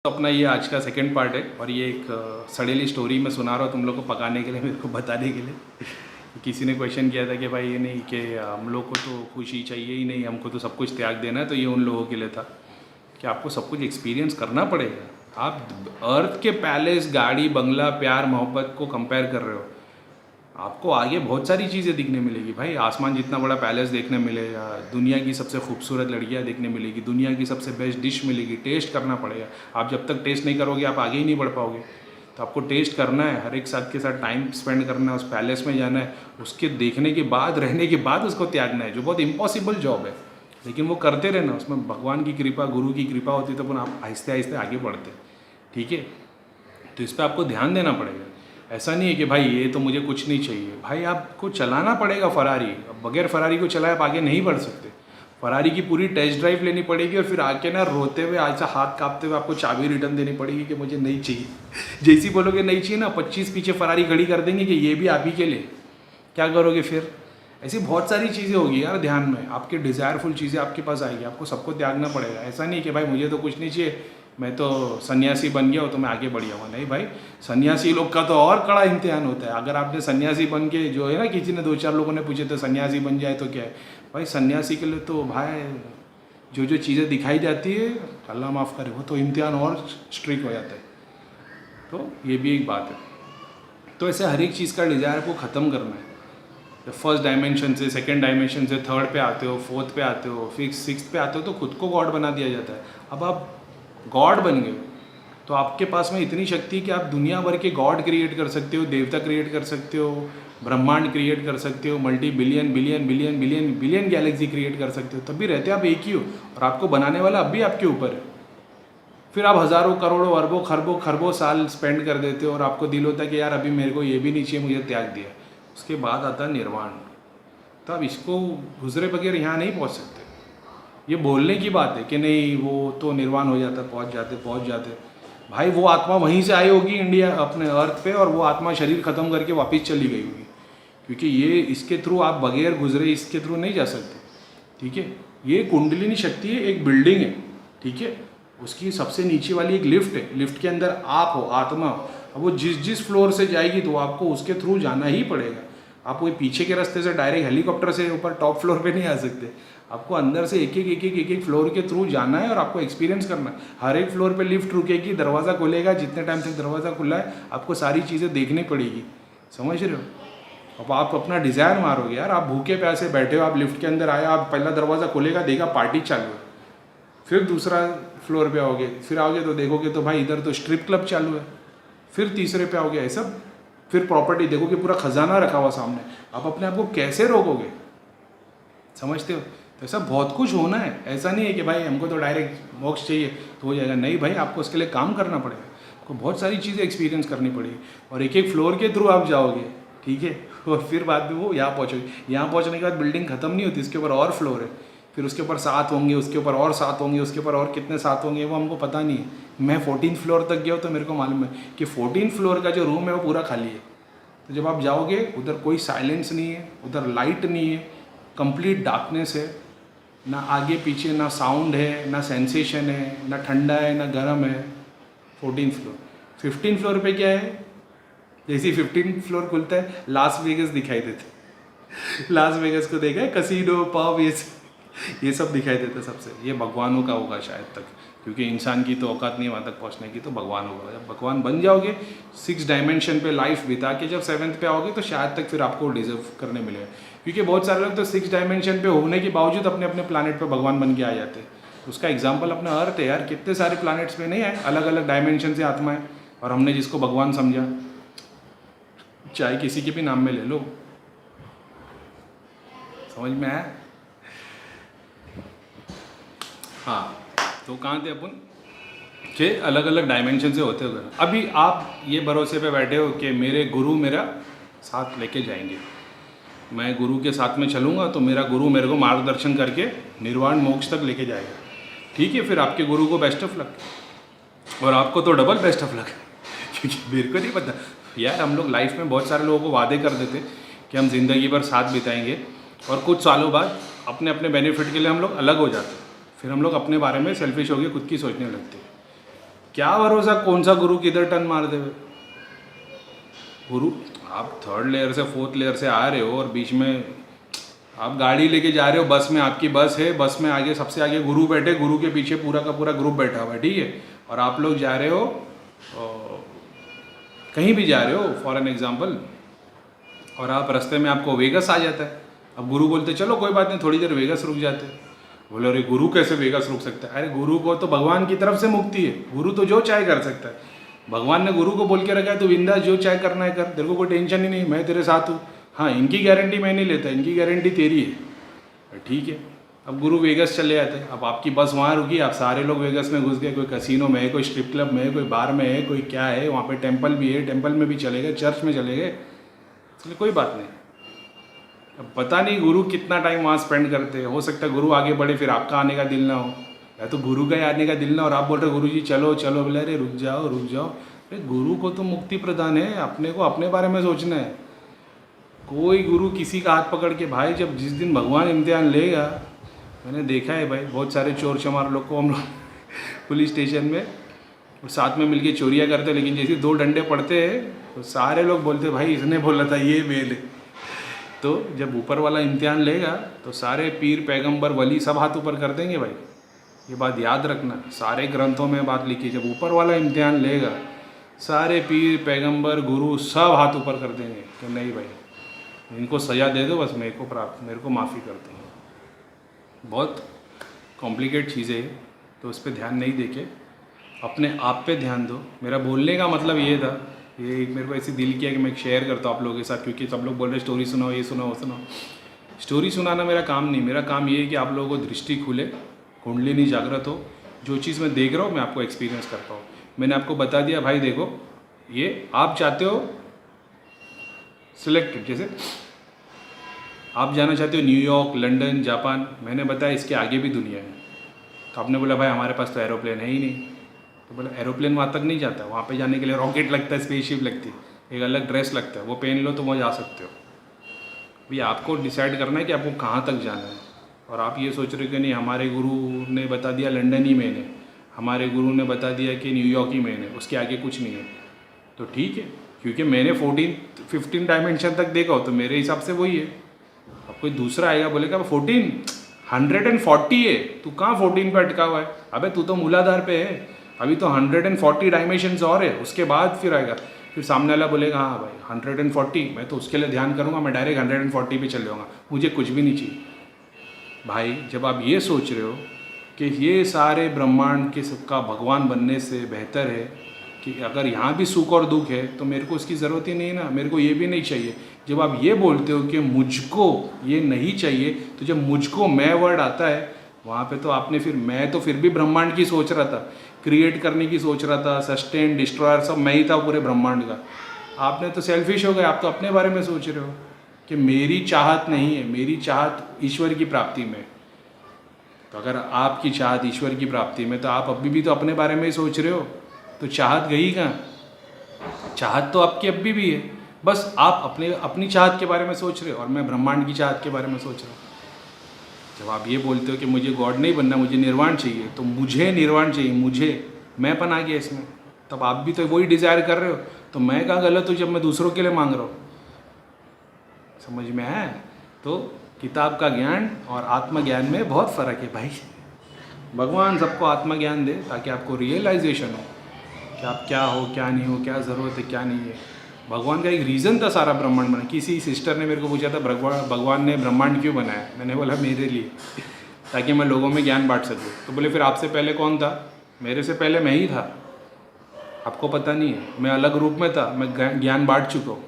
तो अपना ये आज का सेकंड पार्ट है और ये एक सड़ेली स्टोरी मैं सुना रहा हूँ तुम लोग को पकाने के लिए, मेरे को बताने के लिए। किसी ने क्वेश्चन किया था कि भाई ये नहीं कि हम लोग को तो खुशी चाहिए ही नहीं, हमको तो सब कुछ त्याग देना है। तो ये उन लोगों के लिए था कि आपको सब कुछ एक्सपीरियंस करना पड़ेगा। आप अर्थ के पैलेस, गाड़ी, बंगला, प्यार, मोहब्बत को कंपेयर कर रहे हो। आपको आगे बहुत सारी चीज़ें दिखने मिलेगी भाई। आसमान जितना बड़ा पैलेस देखने मिलेगा, दुनिया की सबसे खूबसूरत लड़कियां देखने मिलेगी, दुनिया की सबसे बेस्ट डिश मिलेगी। टेस्ट करना पड़ेगा। आप जब तक टेस्ट नहीं करोगे आप आगे ही नहीं बढ़ पाओगे। तो आपको टेस्ट करना है, हर एक साथ के साथ टाइम स्पेंड करना है, उस पैलेस में जाना है, उसके देखने के बाद, रहने के बाद उसको त्यागना है, जो बहुत इम्पॉसिबल जॉब है। लेकिन वो करते रहना, उसमें भगवान की कृपा, गुरु की कृपा होती तो अपन आप आहिस्ते आहिस्ते आगे बढ़ते। ठीक है, तो इस पर आपको ध्यान देना पड़ेगा। ऐसा नहीं है कि भाई ये तो मुझे कुछ नहीं चाहिए। भाई आपको चलाना पड़ेगा फरारी। बगैर फरारी को चलाए आप आगे नहीं बढ़ सकते। फरारी की पूरी टेस्ट ड्राइव लेनी पड़ेगी और फिर आके ना रोते हुए, ऐसा हाथ कांपते हुए आपको चाबी रिटर्न देनी पड़ेगी कि मुझे नहीं चाहिए। जैसी बोलोगे नहीं चाहिए ना, 25 पीछे फरारी खड़ी कर देंगे कि ये भी आप ही के लिए। क्या करोगे फिर? ऐसी बहुत सारी चीज़ें होगी यार, ध्यान में आपके डिज़ायरफुल चीज़ें आपके पास आएगी, आपको सबको त्यागना पड़ेगा। ऐसा नहीं कि भाई मुझे तो कुछ नहीं चाहिए, मैं तो सन्यासी बन गया हूँ तो मैं आगे बढ़ जाऊँगा। नहीं भाई, सन्यासी लोग का तो और कड़ा इम्तिहान होता है। अगर आपने सन्यासी बन के, जो है ना, किसी ने 2-4 लोगों ने पूछे थे सन्यासी बन जाए तो क्या है भाई, सन्यासी के लिए तो भाई जो जो चीज़ें दिखाई जाती है, अल्लाह माफ़ करे, वो तो इम्तिहान और स्ट्रिक्ट हो जाता है। तो ये भी एक बात है। तो ऐसे हर एक चीज़ का डिज़ायर को ख़त्म करना है। जब फर्स्ट डायमेंशन से सेकंड डायमेंशन से थर्ड पे आते हो, फोर्थ पे आते हो, फिर सिक्स्थ पे आते हो, तो खुद को गॉड बना दिया जाता है। अब आप गॉड बन गए तो आपके पास में इतनी शक्ति है कि आप दुनिया भर के गॉड क्रिएट कर सकते हो, देवता क्रिएट कर सकते हो, ब्रह्मांड क्रिएट कर सकते हो, multi billion billion billion billion billion Galaxy create कर सकते हो। तब भी रहते आप एक ही हो और आपको बनाने वाला अब भी आपके ऊपर है। फिर आप हज़ारों करोड़ों अरबों खरबों खरबों साल स्पेंड कर देते हो और आपको दिल होता है कि यार अभी मेरे को ये भी नहीं चाहिए, मुझे त्याग दिया। उसके बाद आता है निर्वाण। तो आप इसको गुजरे बगैर यहाँ नहीं पहुँच सकते। ये बोलने की बात है कि नहीं वो तो निर्वाण हो जाता, पहुँच जाते। भाई वो आत्मा वहीं से आई होगी इंडिया, अपने अर्थ पे, और वो आत्मा शरीर ख़त्म करके वापस चली गई होगी। क्योंकि ये इसके थ्रू आप बगैर गुजरे इसके थ्रू नहीं जा सकते। ठीक है, ये कुंडलिनी शक्ति है, एक बिल्डिंग है। ठीक है, उसकी सबसे नीचे वाली एक लिफ्ट है, लिफ्ट के अंदर आप हो, आत्मा हो। अब वो जिस फ्लोर से जाएगी तो आपको उसके थ्रू जाना ही पड़ेगा। आप कोई पीछे के रास्ते से डायरेक्ट हेलीकॉप्टर से ऊपर टॉप फ्लोर पे नहीं आ सकते। आपको अंदर से एक एक फ्लोर के थ्रू जाना है और आपको एक्सपीरियंस करना है। हर एक फ्लोर पे लिफ्ट रुकेगी, दरवाज़ा खुलेगा, जितने टाइम तक दरवाज़ा खुला है आपको सारी चीज़ें देखनी पड़ेगी। समझ रहे हो? अब आप अपना डिज़ायर मारोगे यार। आप भूखे प्यासे बैठे हो, आप लिफ्ट के अंदर आए, आप पहला दरवाज़ा खुलेगा, देखा पार्टी चालू है। फिर दूसरा फ्लोर पे आओगे, फिर आओगे तो देखोगे तो भाई इधर तो स्ट्रिप क्लब चालू है। फिर तीसरे पे आओगे, ऐसा। फिर प्रॉपर्टी देखोगे, पूरा खजाना रखा हुआ सामने। आप अपने आप को कैसे रोकोगे? समझते हो? तो ऐसा बहुत कुछ होना है। ऐसा नहीं है कि भाई हमको तो डायरेक्ट मोक्ष चाहिए तो हो जाएगा। नहीं भाई, आपको उसके लिए काम करना पड़ेगा। आपको बहुत सारी चीज़ें एक्सपीरियंस करनी पड़ेगी और एक एक फ्लोर के थ्रू आप जाओगे। ठीक है, और फिर बाद में वो यहाँ पहुँचोगे। यहाँ पहुँचने के बाद बिल्डिंग ख़त्म नहीं होती, इसके ऊपर और फ्लोर है। फिर उसके ऊपर 7 होंगे, उसके ऊपर और 7 होंगे, उसके ऊपर और कितने 7 होंगे वो हमको पता नहीं है। मैं 14th फ्लोर तक गया हूँ तो मेरे को मालूम है कि 14th फ्लोर का जो रूम है वो पूरा खाली है। तो जब आप जाओगे उधर कोई साइलेंस नहीं है, उधर लाइट नहीं है, कंप्लीट डार्कनेस है। ना आगे पीछे, ना साउंड है, ना सेंसेशन है, ना ठंडा है, ना गर्म है। 14th floor. 15th फ्लोर पे क्या है? जैसे 15th फ्लोर खुलता है, लास वेगस दिखाई देते। लास वेगस को देखा है, कसीनो, पब, ये सब दिखाई देता सबसे। ये भगवानों का होगा शायद तक, क्योंकि इंसान की तो औकात नहीं वहाँ तक पहुँचने की, तो भगवान होगा। जब भगवान बन जाओगे, 6 डायमेंशन पे लाइफ बिता के जब 7th पे आओगे तो शायद तक फिर आपको डिजर्व करने मिलेगा। क्योंकि बहुत सारे लोग तो 6 डायमेंशन पे होने के बावजूद अपने अपने प्लानट पे भगवान बन के आ जाते हैं। उसका एग्जाम्पल अपना अर्थ है यार। कितने सारे प्लानट्स पे नहीं है, अलग अलग डायमेंशन से आत्मा है, और हमने जिसको भगवान समझा, चाहे किसी के भी नाम में ले लो। समझ में आया? हाँ, तो कहाँ थे अपन के? अलग अलग डायमेंशन से होते हुए अभी आप ये भरोसे पे बैठे हो कि मेरे गुरु मेरा साथ लेके जाएंगे, मैं गुरु के साथ में चलूँगा तो मेरा गुरु मेरे को मार्गदर्शन करके निर्वाण मोक्ष तक लेके जाएगा। ठीक है, फिर आपके गुरु को बेस्ट ऑफ लक, और आपको तो डबल बेस्ट ऑफ लक। क्योंकि मेरे को नहीं पता यार, हम लोग लाइफ में बहुत सारे लोगों को वादे कर देते कि हम ज़िंदगी भर साथ बिताएंगे, और कुछ सालों बाद अपने अपने बेनिफिट के लिए हम लोग अलग हो जाते। फिर हम लोग अपने बारे में सेल्फिश होकर खुद की सोचने लगते हैं। क्या भरोसा कौन सा गुरु किधर टर्न मार देवे। गुरु आप 3rd लेयर से 4th लेयर से आ रहे हो और बीच में आप गाड़ी लेके जा रहे हो, बस में आपकी बस है, बस में आगे सबसे आगे गुरु बैठे, गुरु के पीछे पूरा का पूरा ग्रुप बैठा हुआ है, ठीक है। और आप लोग जा रहे हो कहीं भी जा रहे हो फॉर एन एग्जाम्पल, और आप रास्ते में आपको वेगस आ जाता है। अब गुरु बोलते चलो कोई बात नहीं, थोड़ी देर वेगस रुक जाते हैं। बोले अरे गुरु कैसे वेगस रुक सकता है? अरे गुरु को तो भगवान की तरफ से मुक्ति है, गुरु तो जो चाहे कर सकता है। भगवान ने गुरु को बोल के रखा है, तो बिंदास जो चाहे करना है कर, तेरे को कोई टेंशन ही नहीं, मैं तेरे साथ हूँ। हाँ, इनकी गारंटी मैं नहीं लेता, इनकी गारंटी तेरी है, ठीक है। अब गुरु वेगस चले जाते हैं, अब आपकी बस वहाँ रुकी, आप सारे लोग वेगस में घुस गए, कोई कैसीनो में है, कोई स्ट्रिप क्लब में है, कोई बार में है, कोई क्या है, वहाँ पे टेंपल भी है, टेंपल में भी चले गए, चर्च में चले गए, इसलिए कोई बात नहीं। अब पता नहीं गुरु कितना टाइम वहाँ स्पेंड करते हैं, हो सकता है गुरु आगे बढ़े फिर आपका आने का दिल ना हो, या तो गुरु का ही आने का दिल ना, और आप बोल रहे गुरु जी चलो चलो, बोले अरे रुक जाओ रुक जाओ। अरे गुरु को तो मुक्ति प्रदान है, अपने को अपने बारे में सोचना है। कोई गुरु किसी का हाथ पकड़ के, भाई जब जिस दिन भगवान इम्तिहान लेगा, मैंने देखा है भाई बहुत सारे चोर चमार लोग को हम लोग पुलिस स्टेशन में साथ में मिलके चोरियाँ करते, लेकिन जैसे 2 डंडे पड़ते हैं तो सारे लोग बोलते भाई इसने बोला था ये बेल है। तो जब ऊपर वाला इम्तिहान लेगा तो सारे पीर पैगंबर वली सब हाथ ऊपर कर देंगे भाई, ये बात याद रखना, सारे ग्रंथों में बात लिखी, जब ऊपर वाला इम्तिहान लेगा सारे पीर पैगंबर गुरु सब हाथ ऊपर कर देंगे कि नहीं भाई इनको सज़ा दे दो, बस मेरे को माफ़ी कर दो। बहुत कॉम्प्लिकेट चीज़ें हैं, तो उस पर ध्यान नहीं देके अपने आप पे ध्यान दो। मेरा बोलने का मतलब ये था, ये मेरे को ऐसी दिल किया कि मैं शेयर करता हूँ आप लोगों के साथ, क्योंकि सब लोग बोल रहे स्टोरी सुनाओ, ये सुनाओ वो सुनाओ। स्टोरी सुनाना मेरा काम नहीं, मेरा काम ये है कि आप लोगों को दृष्टि खुले, कुंडलिनी जागृत हो, जो चीज़ मैं देख रहा हूँ मैं आपको एक्सपीरियंस करता हूँ। मैंने आपको बता दिया भाई देखो ये आप चाहते हो सिलेक्टेड, जैसे आप जाना चाहते हो न्यूयॉर्क, लंदन, जापान, मैंने बताया इसके आगे भी दुनिया है। तो आपने बोला भाई हमारे पास तो एरोप्लेन है ही नहीं, तो बोला एरोप्लेन वहाँ तक नहीं जाता, वहाँ पे जाने के लिए रॉकेट लगता है, स्पेसशिप लगती है, एक अलग ड्रेस लगता है, वो पहन लो तो वहाँ जा सकते हो। भाई आपको डिसाइड करना है कि आपको कहाँ तक जाना है। और आप ये सोच रहे हो कि नहीं हमारे गुरु ने बता दिया लंदन ही मेन है, हमारे गुरु ने बता दिया कि न्यूयॉर्क ही मेन है, उसके आगे कुछ नहीं है, तो ठीक है, क्योंकि मैंने 14-15 डायमेंशन तक देखा हो तो मेरे हिसाब से वही है। अब कोई दूसरा आएगा बोलेगा 140 है, तू कहाँ 14 पे अटका हुआ है, अबे तू तो मूलाधार पे है, अभी तो 140 डायमेंशंस और है, उसके बाद फिर आएगा। फिर सामने वाला बोलेगा हाँ भाई 140, मैं तो उसके लिए ध्यान करूँगा, मैं डायरेक्ट 140 पे चल जाऊँगा, मुझे कुछ भी नहीं चाहिए। भाई जब आप ये सोच रहे हो कि ये सारे ब्रह्मांड के सबका भगवान बनने से बेहतर है कि अगर यहाँ भी सुख और दुख है तो मेरे को उसकी ज़रूरत ही नहीं ना, मेरे को ये भी नहीं चाहिए। जब आप ये बोलते हो कि मुझको ये नहीं चाहिए, तो जब मुझको मैं वर्ड आता है वहाँ पे तो आपने फिर मैं तो फिर भी ब्रह्मांड की सोच रहा था, क्रिएट करने की सोच रहा था, सस्टेन डिस्ट्रॉयर सब मैं ही था पूरे ब्रह्मांड का। आपने तो सेल्फिश हो गए, आप तो अपने बारे में सोच रहे हो कि मेरी चाहत नहीं है, मेरी चाहत ईश्वर की प्राप्ति में। तो अगर आपकी चाहत ईश्वर की प्राप्ति में, तो आप अभी भी तो अपने बारे में ही सोच रहे हो, तो चाहत गई कहाँ? चाहत तो आपकी अभी भी है, बस आप अपनी चाहत के बारे में सोच रहे हो और मैं ब्रह्मांड की चाहत के बारे में सोच रहा हूँ। जब आप ये बोलते हो कि मुझे गॉड नहीं बनना, मुझे निर्वाण चाहिए, तो मुझे निर्वाण चाहिए, मुझे मैंपन आ गया इसमें, तब आप भी तो वही डिज़ायर कर रहे हो, तो मैं कहाँ गलत हूँ जब मैं दूसरों के लिए मांग रहा हूँ? समझ में आया? तो किताब का ज्ञान और आत्मज्ञान में बहुत फ़र्क है भाई। भगवान सबको आत्मज्ञान दे ताकि आपको रियलाइजेशन हो कि आप क्या हो, क्या नहीं हो, क्या ज़रूरत है, क्या नहीं है। भगवान का एक रीज़न था सारा ब्रह्मांड बना। किसी सिस्टर ने मेरे को पूछा था भगवान ने ब्रह्मांड क्यों बनाया? मैंने बोला मेरे लिए, ताकि मैं लोगों में ज्ञान बांट सकूँ। तो बोले फिर आपसे पहले कौन था? मेरे से पहले मैं ही था, आपको पता नहीं है, मैं अलग रूप में था, मैं ज्ञान बांट चुका हूँ।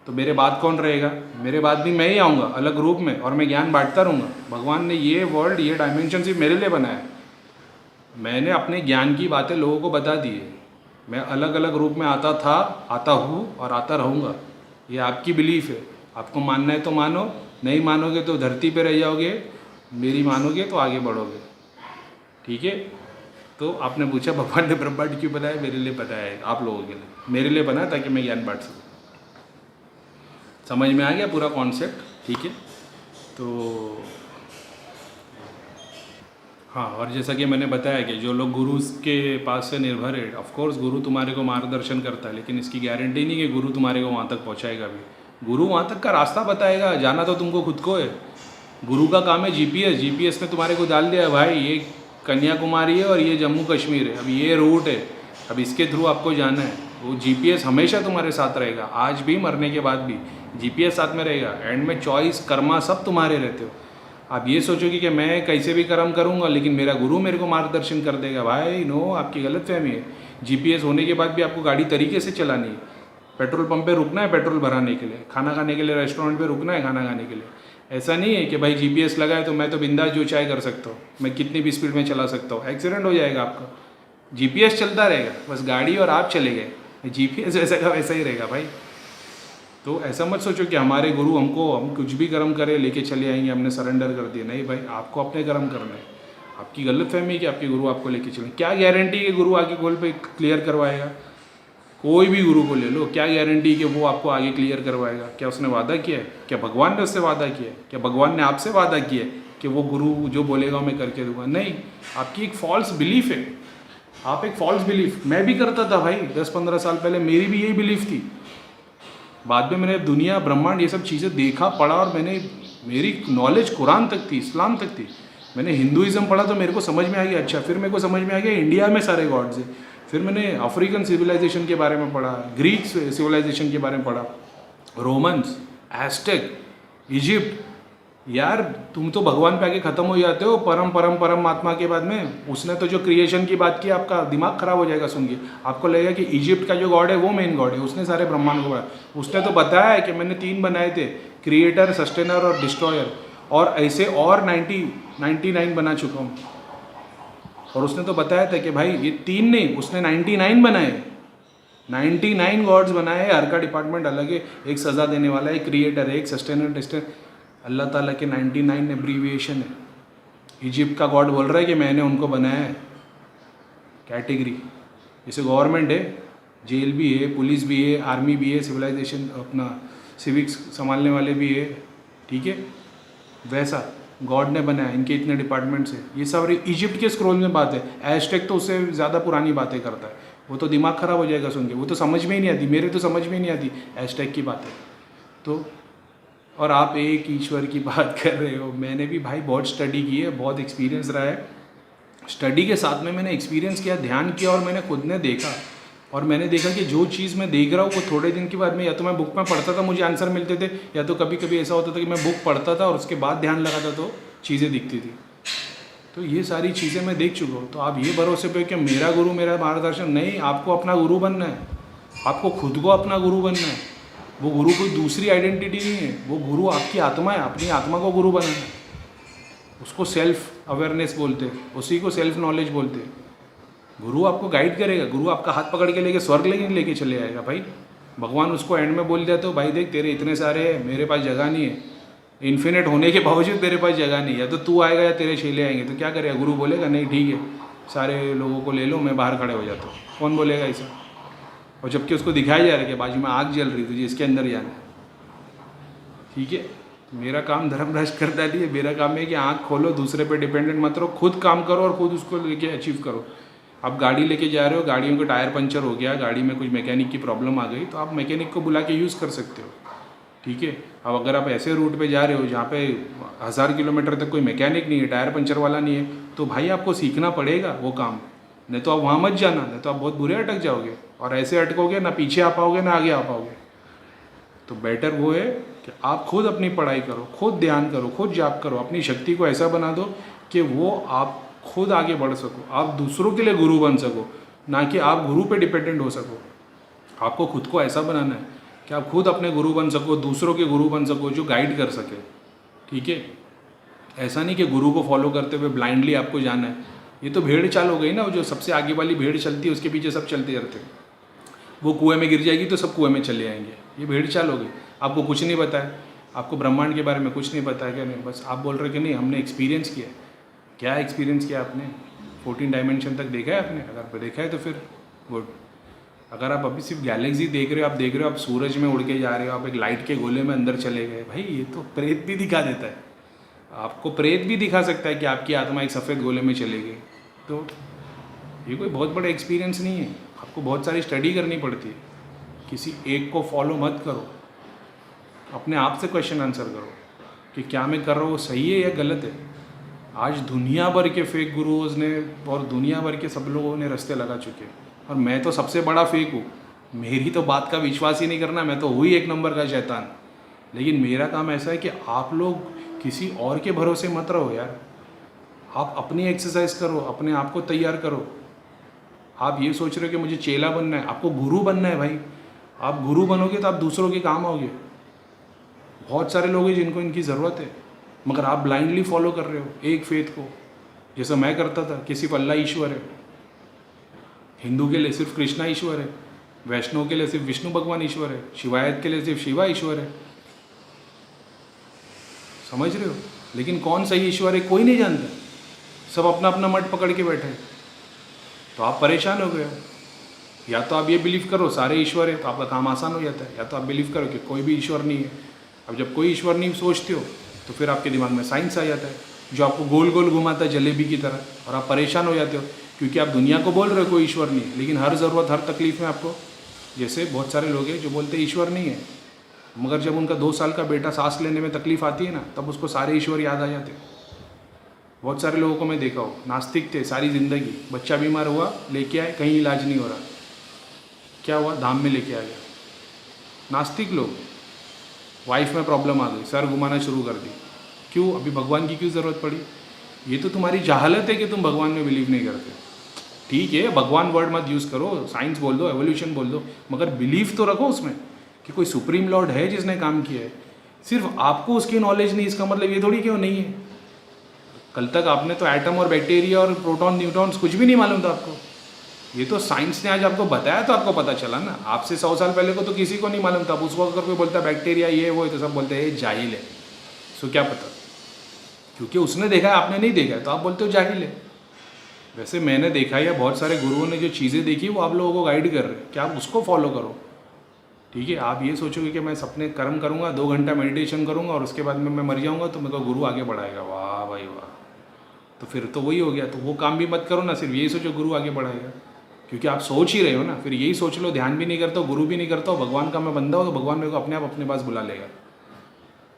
तो मेरे बाद कौन रहेगा? मेरे बाद भी मैं ही आऊँगा अलग रूप में और मैं ज्ञान बांटता रहूँगा। भगवान ने ये वर्ल्ड, ये डायमेंशन सिर्फ मेरे लिए बनाया। मैंने अपने ज्ञान की बातें लोगों को बता दी है। मैं अलग अलग रूप में आता था, आता हूँ और आता रहूँगा। ये आपकी बिलीफ है, आपको मानना है तो मानो, नहीं मानोगे तो धरती पे रह जाओगे, मेरी मानोगे तो आगे बढ़ोगे। ठीक है? तो आपने पूछा भगवान ने ब्रह्मांड क्यों बनाया? मेरे लिए बनाया है, आप लोगों के लिए, मेरे लिए बनाया ताकि मैं ज्ञान बांट सकूँ। समझ में आ गया पूरा कॉन्सेप्ट? ठीक है, तो हाँ, और जैसा कि मैंने बताया कि जो लोग गुरु के पास से निर्भर है, ऑफ कोर्स गुरु तुम्हारे को मार्गदर्शन करता है, लेकिन इसकी गारंटी नहीं कि गुरु तुम्हारे को वहाँ तक पहुँचाएगा भी। गुरु वहाँ तक का रास्ता बताएगा, जाना तो तुमको खुद को है। गुरु का काम है जीपीएस। जीपीएस ने तुम्हारे को डाल दिया है भाई ये कन्याकुमारी है और ये जम्मू कश्मीर है, अब ये रूट है, अब इसके थ्रू आपको जाना है। वो जीपीएस हमेशा तुम्हारे साथ रहेगा, आज भी मरने के बाद भी जीपीएस साथ में रहेगा। एंड में चॉइस कर्मा सब तुम्हारे रहते हो। आप ये सोचोगे कि मैं कैसे भी कर्म करूँगा लेकिन मेरा गुरु मेरे को मार्गदर्शन कर देगा, भाई नो, आपकी गलत फहमी है। जीपीएस होने के बाद भी आपको गाड़ी तरीके से चलानी है। पेट्रोल पंप पे रुकना है पेट्रोल भराने के लिए, खाना खाने के लिए रेस्टोरेंट पे रुकना है खाना खाने के लिए। ऐसा नहीं है कि भाई जीपीएस लगा है तो मैं तो बिंदास जो चाहे कर सकता हूँ, मैं कितनी भी स्पीड में चला सकता हूँ। एक्सीडेंट हो जाएगा आपका। जीपीएस चलता रहेगा, बस गाड़ी और आप चले गए, जीपीएस वैसा का वैसा ही रहेगा भाई। तो ऐसा मत सोचो कि हमारे गुरु हम कुछ भी कर्म करें लेके चले आएंगे, हमने सरेंडर कर दिया। नहीं भाई, आपको अपने कर्म करना है। आपकी गलत फहमी है कि आपके गुरु आपको लेके चलें। क्या गारंटी है कि गुरु आगे गोल पे क्लियर करवाएगा? कोई भी गुरु को ले लो, क्या गारंटी कि वो आपको आगे क्लियर करवाएगा? क्या उसने वादा किया है? क्या भगवान ने उससे वादा किया है? क्या भगवान ने आपसे वादा किया है कि वो गुरु जो बोलेगा मैं करके दूंगा? नहीं, आपकी एक फॉल्स बिलीफ है। आप एक फॉल्स बिलीफ, मैं भी करता था भाई 10-15 साल पहले, मेरी भी यही बिलीफ थी। बाद में मैंने दुनिया ब्रह्मांड ये सब चीज़ें देखा पढ़ा और मेरी नॉलेज कुरान तक थी, इस्लाम तक थी। मैंने हिंदुइज़्म पढ़ा तो मेरे को समझ में आ गया। अच्छा, फिर मेरे को समझ में आ गया इंडिया में सारे गॉड्स हैं। फिर मैंने अफ्रीकन सिविलाइजेशन के बारे में पढ़ा, ग्रीक सिविलाइजेशन के बारे में पढ़ा, रोमन्स, एस्टेक, इजिप्ट। यार तुम तो भगवान पे आके ख़त्म हो जाते हो परम आत्मा के बाद में। उसने तो जो क्रिएशन की बात की, आपका दिमाग खराब हो जाएगा सुन के। आपको लगेगा कि इजिप्ट का जो गॉड है वो मेन गॉड है, उसने सारे ब्रह्मांड को बनाया। उसने तो बताया है कि मैंने 3 बनाए थे, क्रिएटर, सस्टेनर और डिस्ट्रॉयर, और ऐसे और 99 बना चुका हूँ। और उसने तो बताया था कि भाई ये 3 नहीं, उसने 99 बनाए, 99 गॉड्स बनाए। हर का डिपार्टमेंट अलग है, एक सज़ा देने वाला है, एक क्रिएटर है, एक सस्टेनर, डिस्ट्रॉयर। अल्लाह ताला के 99 एब्रीविएशन है। इजिप्ट का गॉड बोल रहा है कि मैंने उनको बनाया है। कैटेगरी जैसे गवर्नमेंट है, जेल भी है, पुलिस भी है, आर्मी भी है, सिविलाइजेशन अपना सिविक्स संभालने वाले भी है, ठीक है, वैसा गॉड ने बनाया। इनके इतने डिपार्टमेंट्स है। ये सब इजिप्ट के स्क्रोल में बात है। एस्टेक तो उससे ज़्यादा पुरानी बातें करता है, वो तो दिमाग ख़राब हो जाएगा सुन के, वो तो समझ में ही नहीं आती, मेरे तो समझ में ही नहीं आती एस्टेक की बातें। तो और आप एक ईश्वर की बात कर रहे हो। मैंने भी भाई बहुत स्टडी की है, बहुत एक्सपीरियंस रहा है। स्टडी के साथ में मैंने एक्सपीरियंस किया, ध्यान किया, और मैंने खुद ने देखा। और मैंने देखा कि जो चीज़ मैं देख रहा हूँ वो थोड़े दिन के बाद में, या तो मैं बुक में पढ़ता था मुझे आंसर मिलते थे, या तो कभी कभी ऐसा होता था कि मैं बुक पढ़ता था और उसके बाद ध्यान लगाता तो चीज़ें दिखती थी। तो ये सारी चीज़ें मैं देख चुका हूँ। तो आप ये भरोसे पे कि मेरा गुरु मेरा मार्गदर्शन, नहीं, आपको अपना गुरु बनना है। आपको खुद को अपना गुरु बनना है। वो गुरु कोई दूसरी आइडेंटिटी नहीं है, वो गुरु आपकी आत्मा है। अपनी आत्मा को गुरु बनाना है। उसको सेल्फ अवेयरनेस बोलते हैं, उसी को सेल्फ नॉलेज बोलते हैं। गुरु आपको गाइड करेगा, गुरु आपका हाथ पकड़ के लेके स्वर्ग लेके चले आएगा भाई। भगवान उसको एंड में बोल देते हो, भाई देख तेरे इतने सारे हैं, मेरे पास जगह नहीं है, इन्फिनिट होने के बावजूद तेरे पास जगह नहीं है, या तो तू आएगा या तेरे चेले आएंगे। तो क्या करेगा गुरु? बोलेगा नहीं ठीक है, सारे लोगों को ले लो, मैं बाहर खड़े हो जाता हूँ। कौन बोलेगा ऐसा? और जबकि उसको दिखाया जा रहा है कि बाजू में आग जल रही, तुझे इसके अंदर जाना है, ठीक है। मेरा काम धर्म भ्रष्ट करता नहीं है। मेरा काम है कि आँख खोलो, दूसरे पे डिपेंडेंट मत रहो, खुद काम करो और खुद उसको लेके अचीव करो। आप गाड़ी लेके जा रहे हो, गाड़ियों का टायर पंचर हो गया, गाड़ी में कुछ मैकेनिक की प्रॉब्लम आ गई, तो आप मैकेनिक को बुला के यूज़ कर सकते हो, ठीक है। अब अगर आप ऐसे रूट पे जा रहे हो जहाँ पे 1000 किलोमीटर तक कोई मैकेनिक नहीं है, टायर पंचर वाला नहीं है, तो भाई आपको सीखना पड़ेगा वो काम। नहीं तो आप वहाँ मत जाना, नहीं तो आप बहुत बुरे अटक जाओगे। और ऐसे अटकोगे ना पीछे आ पाओगे ना आगे आ पाओगे। तो बेटर वो है कि आप खुद अपनी पढ़ाई करो, खुद ध्यान करो, खुद जाप करो, अपनी शक्ति को ऐसा बना दो कि वो आप खुद आगे बढ़ सको, आप दूसरों के लिए गुरु बन सको, ना कि आप गुरु पे डिपेंडेंट हो सको। आपको खुद को ऐसा बनाना है कि आप खुद अपने गुरु बन सको, दूसरों के गुरु बन सको, जो गाइड कर सके, ठीक है। ऐसा नहीं कि गुरु को फॉलो करते हुए ब्लाइंडली आपको जाना है। ये तो भेड़ चाल हो गई ना, वो जो सबसे आगे वाली भेड़ चलती है उसके पीछे सब चलते रहते हैं। वो कुएं में गिर जाएगी तो सब कुएं में चले आएंगे, ये भेड़ चाल हो गई। आपको कुछ नहीं पता है, आपको ब्रह्मांड के बारे में कुछ नहीं पता है क्या? नहीं, बस आप बोल रहे कि नहीं हमने एक्सपीरियंस किया है। क्या एक्सपीरियंस किया आपने? 14 डायमेंशन तक देखा है आपने? अगर देखा है तो फिर गुड। अगर आप अभी सिर्फ गैलेक्सी देख रहे हो, आप देख रहे हो आप सूरज में उड़ के जा रहे हो, आप एक लाइट के गोले में अंदर चले गए, भाई ये तो प्रेत भी दिखा देता है। आपको प्रेत भी दिखा सकता है कि आपकी आत्मा एक सफ़ेद गोले में चली गई। तो ये कोई बहुत बड़ा एक्सपीरियंस नहीं है, आपको बहुत सारी स्टडी करनी पड़ती है। किसी एक को फॉलो मत करो, अपने आप से क्वेश्चन आंसर करो कि क्या मैं कर रहा हूँ सही है या गलत है। आज दुनिया भर के फेक गुरुओं ने और दुनिया भर के सब लोगों ने रास्ते लगा चुके हैं, और मैं तो सबसे बड़ा फेक हूँ। मेरी तो बात का विश्वास ही नहीं करना, मैं तो हुई एक नंबर का शैतान। लेकिन मेरा काम ऐसा है कि आप लोग किसी और के भरोसे मत रहो यार, आप अपनी एक्सरसाइज करो, अपने आप को तैयार करो। आप ये सोच रहे हो कि मुझे चेला बनना है, आपको गुरु बनना है भाई। आप गुरु बनोगे तो आप दूसरों के काम आओगे। बहुत सारे लोग हैं जिनको इनकी ज़रूरत है, मगर आप ब्लाइंडली फॉलो कर रहे हो एक फेथ को, जैसा मैं करता था कि सिर्फ अल्लाह ईश्वर है। हिंदू के लिए सिर्फ कृष्णा ईश्वर है, वैष्णव के लिए सिर्फ विष्णु भगवान ईश्वर है, शिवायत के लिए सिर्फ शिवा ईश्वर है। समझ रहे हो? लेकिन कौन सही ईश्वर है कोई नहीं जानता, सब अपना अपना मठ पकड़ के बैठे हैं। तो आप परेशान हो गए हो। या तो आप ये बिलीव करो सारे ईश्वर है तो आपका काम आसान हो जाता है, या तो आप बिलीव करो कि कोई भी ईश्वर नहीं है। अब जब कोई ईश्वर नहीं सोचते हो तो फिर आपके दिमाग में साइंस आ जाता है जो आपको गोल गोल घुमाता है जलेबी की तरह, और आप परेशान हो जाते हो क्योंकि आप दुनिया को बोल रहे हो कोई ईश्वर नहीं है, लेकिन हर ज़रूरत हर तकलीफ में आपको, जैसे बहुत सारे लोग हैं जो बोलते हैं ईश्वर नहीं है, मगर जब उनका 2 साल का बेटा सांस लेने में तकलीफ आती है ना, तब उसको सारे ईश्वर याद आ जाते हैं। बहुत सारे लोगों को मैं देखा हो, नास्तिक थे सारी ज़िंदगी, बच्चा बीमार हुआ लेके आए, कहीं इलाज नहीं हो रहा, क्या हुआ, धाम में लेके आ गया। नास्तिक लोग, वाइफ में प्रॉब्लम आ गई, सर घुमाना शुरू कर दी, क्यों, अभी भगवान की क्यों ज़रूरत पड़ी? ये तो तुम्हारी जहालत है कि तुम भगवान में बिलीव नहीं करते। ठीक है, भगवान वर्ड मत यूज़ करो, साइंस बोल दो, एवोल्यूशन बोल दो, मगर बिलीव तो रखो उसमें कि कोई सुप्रीम लॉर्ड है जिसने काम किया है। सिर्फ आपको उसकी नॉलेज नहीं, इसका मतलब ये थोड़ी कि वो नहीं है। कल तक आपने तो एटम और बैक्टीरिया और प्रोटॉन न्यूट्रॉन्स कुछ भी नहीं मालूम था आपको, ये तो साइंस ने आज आपको बताया तो आपको पता चला ना। आपसे 100 साल पहले को तो किसी को नहीं मालूम था। उसको अगर कोई बोलता है बैक्टीरिया ये वो, तो सब बोलते हैं ये जाहिल है। सो क्या पता, क्योंकि उसने देखा है आपने नहीं देखा है तो आप बोलते हो जाहिल है। वैसे मैंने देखा है, या बहुत सारे गुरुओं ने जो चीज़ें देखी वो आप लोगों को गाइड कर रहे हैं कि आप उसको फॉलो करो। ठीक है, आप ये सोचोगे कि मैं सपने कर्म करूँगा, 2 घंटा मेडिटेशन करूँगा और उसके बाद में मैं मर जाऊँगा तो मेरे को गुरु आगे बढ़ाएगा, वाह भाई वाह, तो फिर तो वही हो गया। तो वो काम भी मत करो ना, सिर्फ यही सोचो गुरु आगे बढ़ाएगा, क्योंकि आप सोच ही रहे हो ना। फिर यही सोच लो, ध्यान भी नहीं करता हो, गुरु भी नहीं करता हो, भगवान का मैं बंदा हो, तो भगवान मेरे को अपने आप अपने पास बुला लेगा।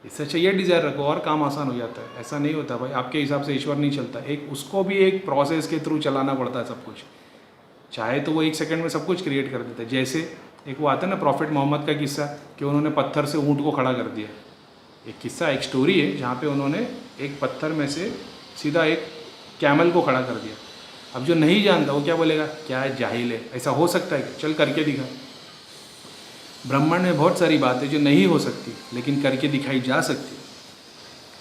इससे अच्छा ये डिज़ायर रखो और काम आसान हो जाता है। ऐसा नहीं होता भाई, आपके हिसाब से ईश्वर नहीं चलता, एक उसको भी एक प्रोसेस के थ्रू चलाना पड़ता है सब कुछ। चाहे तो वो 1 सेकंड में सब कुछ क्रिएट कर देता है। जैसे एक वो आता है ना प्रॉफिट मोहम्मद का किस्सा, कि उन्होंने पत्थर से ऊँट को खड़ा कर दिया। एक किस्सा, एक स्टोरी है जहाँ पे उन्होंने एक पत्थर में से सीधा एक कैमल को खड़ा कर दिया। अब जो नहीं जानता वो क्या बोलेगा, क्या है, जाहिल है, ऐसा हो सकता है, चल करके दिखा। ब्रह्मांड में बहुत सारी बातें जो नहीं हो सकती लेकिन करके दिखाई जा सकती।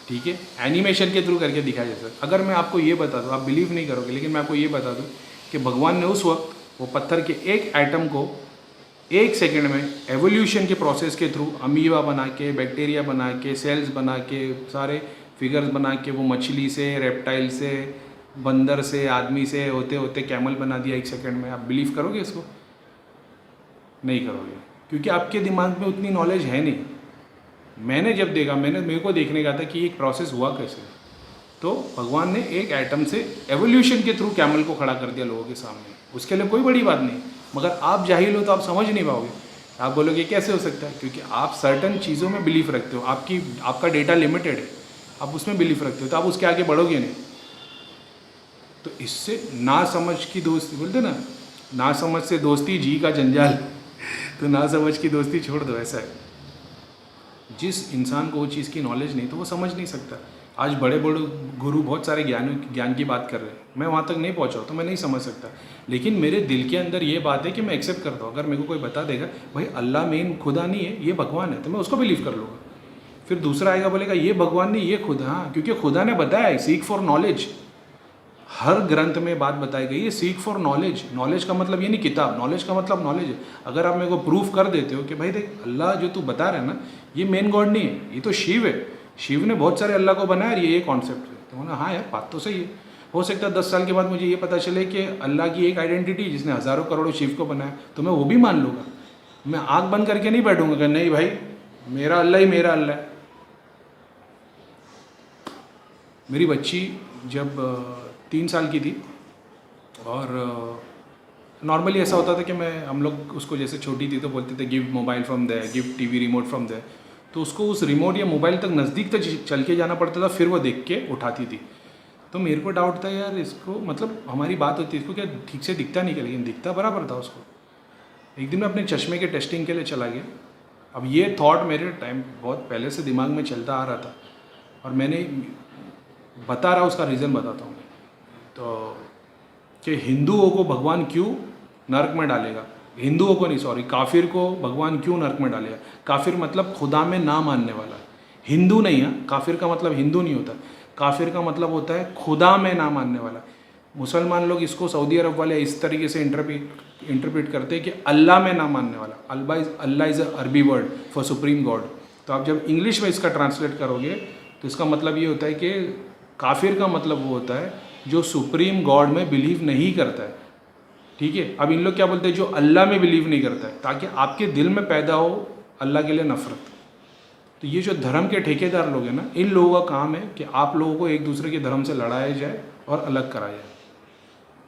ठीक है, एनिमेशन के थ्रू करके दिखाया जा सकता। अगर मैं आपको ये बता दूँ, आप बिलीव नहीं करोगे, लेकिन मैं आपको ये बता दूँ कि भगवान ने उस वक्त वो पत्थर के एक एटम को 1 सेकेंड में एवोल्यूशन के प्रोसेस के थ्रू अमीबा बना के, बैक्टीरिया बना के, सेल्स बना के, सारे फिगर्स बना के, वो मछली से, रेप्टाइल से, बंदर से, आदमी से होते होते कैमल बना दिया 1 सेकेंड में। आप बिलीव करोगे इसको? नहीं करोगे, क्योंकि आपके दिमाग में उतनी नॉलेज है नहीं। मैंने जब देखा, मेरे को देखने का था कि एक प्रोसेस हुआ कैसे, तो भगवान ने एक एटम से एवोल्यूशन के थ्रू कैमल को खड़ा कर दिया लोगों के सामने। उसके लिए कोई बड़ी बात नहीं, मगर आप जाहिल हो तो आप समझ नहीं पाओगे। आप बोलोगे कैसे हो सकता है, क्योंकि आप सर्टन चीज़ों में बिलीव रखते हो, आपका डेटा लिमिटेड है, आप उसमें बिलीव रखते हो, तो आप उसके आगे बढ़ोगे नहीं। तो इससे ना समझ की दोस्ती बोलते ना, ना समझ से दोस्ती जी का जंजाल, तो ना समझ की दोस्ती छोड़ दो। ऐसा है, जिस इंसान को वो चीज़ की नॉलेज नहीं तो वो समझ नहीं सकता। आज बड़े बड़े गुरु बहुत सारे ज्ञान की बात कर रहे हैं, मैं वहाँ तक नहीं पहुँचा तो मैं नहीं समझ सकता, लेकिन मेरे दिल के अंदर ये बात है कि मैं एक्सेप्ट करता हूँ। अगर मेरे को कोई बता देगा भाई अल्लाह मेन खुदा नहीं है, ये भगवान है, तो मैं उसको बिलीव कर लूँगा। फिर दूसरा आएगा बोलेगा ये भगवान नहीं, ये खुदा, हाँ, क्योंकि खुदा ने बताया है, सीक फॉर नॉलेज। हर ग्रंथ में बात बताई गई है, सीक फॉर नॉलेज। नॉलेज का मतलब ये नहीं किताब, नॉलेज का मतलब नॉलेज है। अगर आप मेरे को प्रूफ कर देते हो कि भाई देख अल्लाह जो तू बता रहा है ना, ये मेन गॉड नहीं है, ये तो शिव है, शिव ने बहुत सारे अल्लाह को बनाया, ये कॉन्सेप्ट है, तो बोला हाँ यार बात तो सही है। हो सकता है 10 साल के बाद मुझे ये पता चले कि अल्लाह की एक आइडेंटिटी जिसने हज़ारों करोड़ों शिव को बनाया, तो मैं वो भी मान लूँगा। मैं आँख बंद करके नहीं बैठूँगा कि नहीं भाई मेरा अल्लाह ही मेरा अल्लाह है। मेरी बच्ची जब 3 साल की थी और नॉर्मली ऐसा होता था कि हम लोग उसको जैसे छोटी थी तो बोलते थे give mobile from there, give TV remote from there, तो उसको उस रिमोट या मोबाइल तक नज़दीक तक चल के जाना पड़ता था, फिर वो देख के उठाती थी। तो मेरे को डाउट था यार इसको, मतलब हमारी बात होती है इसको क्या ठीक से दिखता नहीं क्या, लेकिन दिखता बराबर था उसको। एक दिन मैं अपने चश्मे के टेस्टिंग के लिए चला गया। अब ये थॉट मेरे टाइम बहुत पहले से दिमाग में चलता आ रहा था और मैंने बता रहा, उसका रीज़न बताता हूँ। तो कि हिंदुओं को भगवान क्यों नरक में डालेगा, हिंदुओं को नहीं सॉरी, काफिर को भगवान क्यों नरक में डालेगा। काफिर मतलब खुदा में ना मानने वाला, हिंदू नहीं है। काफिर का मतलब हिंदू नहीं होता, काफिर का मतलब होता है खुदा में ना मानने वाला। मुसलमान लोग इसको सऊदी अरब वाले इस तरीके से इंटरप्रेट करते हैं कि अल्लाह में ना मानने वाला। अल्लाह इज़ अ अरबी वर्ड फॉर सुप्रीम गॉड। तो आप जब इंग्लिश में इसका ट्रांसलेट करोगे तो इसका मतलब ये होता है कि काफिर का मतलब वो होता है जो सुप्रीम गॉड में बिलीव नहीं करता है। ठीक है, अब इन लोग क्या बोलते हैं, जो अल्लाह में बिलीव नहीं करता है, ताकि आपके दिल में पैदा हो अल्लाह के लिए नफरत। तो ये जो धर्म के ठेकेदार लोग हैं ना, इन लोगों का काम है कि आप लोगों को एक दूसरे के धर्म से लड़ाया जाए और अलग कराया जाए।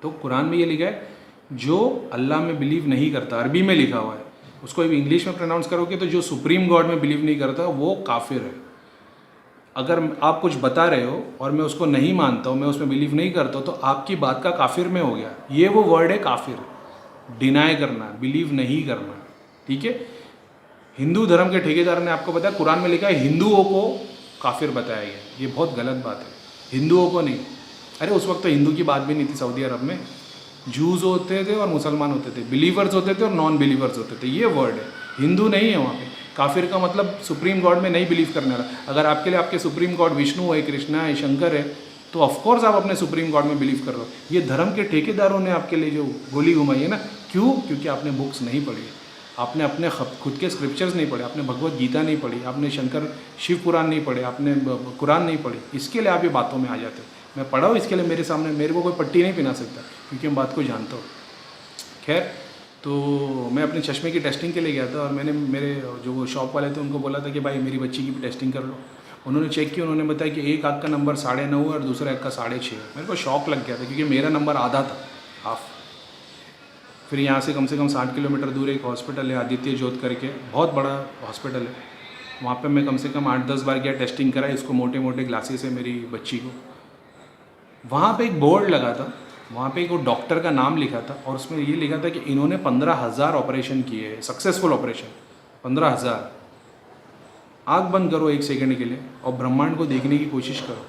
तो कुरान में ये लिखा है जो अल्लाह में बिलीव नहीं करता, अरबी में लिखा हुआ है, उसको इंग्लिश में प्रोनाउंस करोगे तो जो सुप्रीम गॉड में बिलीव नहीं करता वो काफिर है। अगर आप कुछ बता रहे हो और मैं उसको नहीं मानता हूँ, मैं उसमें बिलीव नहीं करता हूँ, तो आपकी बात का काफिर में हो गया। ये वो वर्ड है काफिर, डिनाई करना, बिलीव नहीं करना। ठीक है, हिंदू धर्म के ठेकेदार ने आपको बताया, कुरान में लिखा है हिंदुओं को काफिर बताया गया। ये बहुत गलत बात है, हिंदुओं को नहीं। अरे उस वक्त तो हिंदू की बात भी नहीं थी सऊदी अरब में, जूज होते थे और मुसलमान होते थे, बिलीवर्स होते थे और नॉन बिलीवर्स होते थे। ये वर्ड है, हिंदू नहीं है वहाँ पे। काफिर का मतलब सुप्रीम गॉड में नहीं बिलीव करने वाला। अगर आपके लिए आपके सुप्रीम गॉड विष्णु है, कृष्णा है, शंकर है, तो ऑफकोर्स आप अपने सुप्रीम गॉड में बिलीव कर रहे हो। ये धर्म के ठेकेदारों ने आपके लिए जो गोली घुमाई है ना, क्यों? क्योंकि आपने बुक्स नहीं पढ़ी, आपने अपने खुद के स्क्रिप्चर्स नहीं पढ़े, आपने भगवत गीता नहीं पढ़ी, आपने शंकर शिव पुराण नहीं पढ़े, आपने कुरान नहीं पढ़ी। इसके लिए आप ये बातों में आ जाते हो। मैं पढ़ा हूँ, इसके लिए मेरे सामने मेरे को कोई पट्टी नहीं पिना सकता, क्योंकि मैं बात को जानता हूँ। खैर, तो मैं अपने चश्मे की टेस्टिंग के लिए गया था और मैंने मेरे जो वो शॉप वाले थे उनको बोला था कि भाई मेरी बच्ची की भी टेस्टिंग कर लो। उन्होंने चेक किया, उन्होंने बताया कि एक आँख का नंबर 9.5 है और दूसरा आँख का 6.5 है। मेरे को शौक लग गया था क्योंकि मेरा नंबर आधा था, हाफ। फिर यहाँ से कम 60 किलोमीटर दूर एक हॉस्पिटल है, आदित्य जोत करके, बहुत बड़ा हॉस्पिटल है। वहाँ पे मैं कम से कम 8-10 बार गया, टेस्टिंग करा इसको, मोटे मोटे ग्लासेस है मेरी बच्ची को। वहाँ पे एक बोर्ड लगा था, वहाँ पे एक वो डॉक्टर का नाम लिखा था और उसमें ये लिखा था कि इन्होंने 15,000 ऑपरेशन किए हैं, सक्सेसफुल ऑपरेशन 15,000। आँख बंद करो 1 सेकंड के लिए और ब्रह्मांड को देखने की कोशिश करो,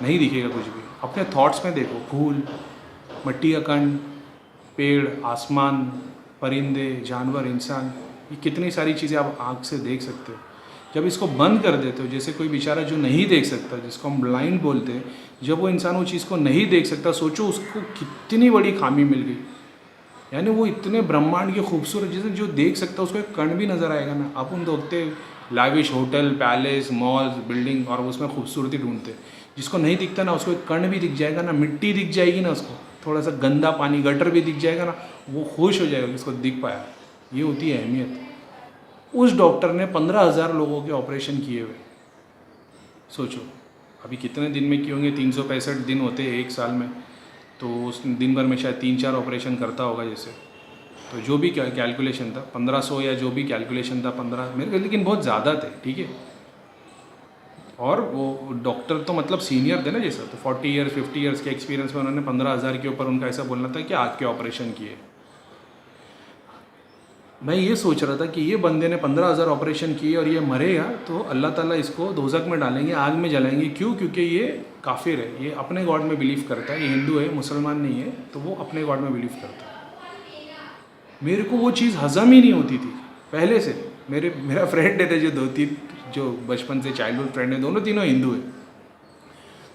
नहीं दिखेगा कुछ भी। अपने थॉट्स में देखो, फूल, मिट्टी का कण, पेड़, आसमान, परिंदे, जानवर, इंसान, ये कितनी सारी चीज़ें आप आँख से देख सकते हो। जब इसको बंद कर देते हो, जैसे कोई बेचारा जो नहीं देख सकता, जिसको हम ब्लाइंड बोलते हैं, जब वो इंसान वो चीज़ को नहीं देख सकता, सोचो उसको कितनी बड़ी खामी मिल गई। यानी वो इतने ब्रह्मांड की खूबसूरत, जैसे जो देख सकता उसको एक कण भी नज़र आएगा ना। अपन देखते lavish hotel, palace, malls, building और उसमें खूबसूरती ढूंढते, जिसको नहीं दिखता ना उसको एक कण भी दिख जाएगा ना, मिट्टी दिख जाएगी ना, उसको थोड़ा सा गंदा पानी, गटर भी दिख जाएगा ना, वो खुश हो जाएगा कि इसको दिख पाया। ये होती है अहमियत। उस डॉक्टर ने 15,000 लोगों के ऑपरेशन किए हुए। सोचो अभी कितने दिन में किए होंगे, 365 दिन होते हैं एक साल में, तो उस दिन भर में शायद 3-4 ऑपरेशन करता होगा जैसे। तो जो भी कैलकुलेशन था 1500 या जो भी कैलकुलेशन था 15 मेरे, लेकिन बहुत ज़्यादा थे। ठीक है, और वो डॉक्टर तो मतलब सीनियर थे ना जैसा, तो 40 ईयर्स 50 ईयर्स के एक्सपीरियंस में उन्होंने 15,000 के ऊपर उनका ऐसा बोलना था कि आँख के ऑपरेशन किए। मैं ये सोच रहा था कि ये बंदे ने 15,000 ऑपरेशन किए और ये मरेगा तो अल्लाह ताला इसको दोज़ख में डालेंगे, आग में जलाएंगे। क्यों? क्योंकि ये काफिर है, ये अपने गॉड में बिलीव करता है, ये हिंदू है, मुसलमान नहीं है, तो वो अपने गॉड में बिलीव करता है। मेरे को वो चीज़ हज़म ही नहीं होती थी पहले से। मेरा फ्रेंड है जो 2-3 जो बचपन से चाइल्डहुड फ्रेंड है, दोनों तीनों हिंदू है।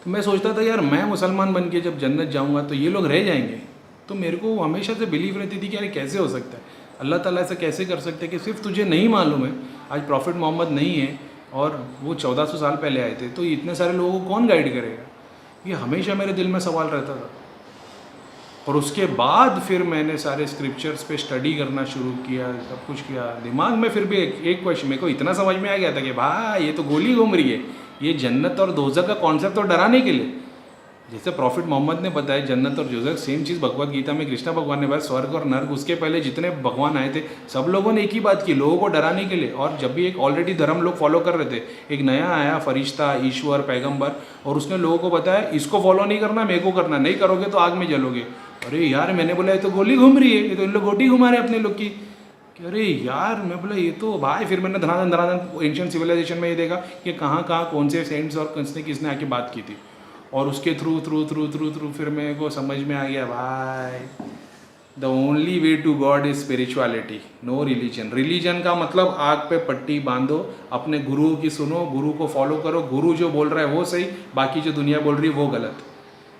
तो मैं सोचता था यार मैं मुसलमान बन के जब जन्नत जाऊँगा तो ये लोग रह जाएंगे। तो मेरे को हमेशा से बिलीव रहती थी कि यार कैसे हो सकता है, अल्लाह ताला ऐसा कैसे कर सकते हैं कि सिर्फ तुझे नहीं मालूम है, आज प्रॉफिट मोहम्मद नहीं है और वो 1400 साल पहले आए थे, तो इतने सारे लोगों को कौन गाइड करेगा? ये हमेशा मेरे दिल में सवाल रहता था। और उसके बाद फिर मैंने सारे स्क्रिप्चर्स पे स्टडी करना शुरू किया, सब कुछ किया। दिमाग में फिर भी एक क्वेश्चन मेरे को इतना समझ में आ गया था कि भाई ये तो गोली घूम रही है, ये जन्नत और दोज़ख का कॉन्सेप्ट तो डराने के लिए, जैसे प्रॉफिट मोहम्मद ने बताया जन्नत और दोज़ख सेम चीज़ भगवत गीता में कृष्णा भगवान ने बताया, स्वर्ग और नर्क उसके पहले जितने भगवान आए थे सब लोगों ने एक ही बात की, लोगों को डराने के लिए। और जब भी एक ऑलरेडी धर्म लोग फॉलो कर रहे थे, एक नया आया फरिश्ता, ईश्वर, पैगंबर, और उसने लोगों को बताया इसको फॉलो नहीं करना, मेरे को करना, नहीं करोगे तो आग में जलोगे। अरे यार मैंने बोला ये तो गोली घूम रही है, ये तो इन लोग गोटी घुमा रहे हैं अपने लोग की। अरे यार मैं बोला ये तो भाई, फिर मैंने धनाधन धनाधन एंशियंट सिविलाइजेशन में ये देखा कि कहाँ कहाँ कौन से सेंट्स और किसने आके बात की थी, और उसके थ्रू फिर मेरे को समझ में आ गया भाई the only way to God is spirituality, no religion. Religion का मतलब आग पे पट्टी बांधो, अपने गुरु की सुनो, गुरु को फॉलो करो, गुरु जो बोल रहा है वो सही, बाकी जो दुनिया बोल रही है वो गलत।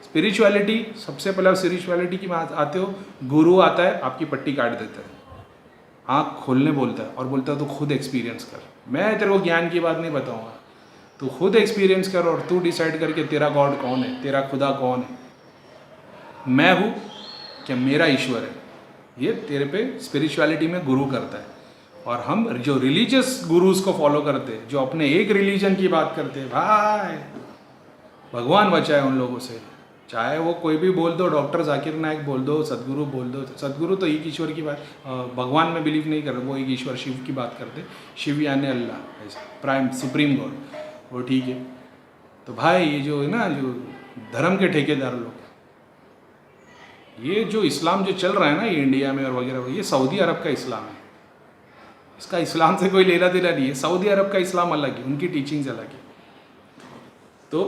स्पिरिचुअलिटी, सबसे पहले स्पिरिचुअलिटी की बात आते हो, गुरु आता है आपकी पट्टी काट देता है, आँख खोलने बोलता है और बोलता है तू खुद एक्सपीरियंस कर, मैं तेरे को ज्ञान की बात नहीं बताऊँगा, तू खुद एक्सपीरियंस कर और तू डिसाइड करके तेरा गॉड कौन है, तेरा खुदा कौन है, मैं हूँ क्या मेरा ईश्वर है। ये तेरे पे स्पिरिचुअलिटी में गुरु करता है। और हम जो रिलीजियस गुरुज को फॉलो करते हैं, जो अपने एक रिलीजन की बात करते हैं, भाई भगवान बचाए उन लोगों से। चाहे वो कोई भी बोल दो, डॉक्टर जाकिर नायक बोल दो, सदगुरु बोल दो, सदगुरु तो एक ईश्वर की बात, भगवान में बिलीव नहीं कर रहे, वो एक ईश्वर शिव की बात करते, शिव यानी अल्लाह, ऐसा प्राइम सुप्रीम गॉड, वो ठीक है। तो भाई ये जो है ना, जो धर्म के ठेकेदार लोग, ये जो इस्लाम जो चल रहा है ना ये इंडिया में और वगैरह, ये सऊदी अरब का इस्लाम है, इसका इस्लाम से कोई लेना देना नहीं है। सऊदी अरब का इस्लाम अलग है, उनकी टीचिंग्स अलग है। तो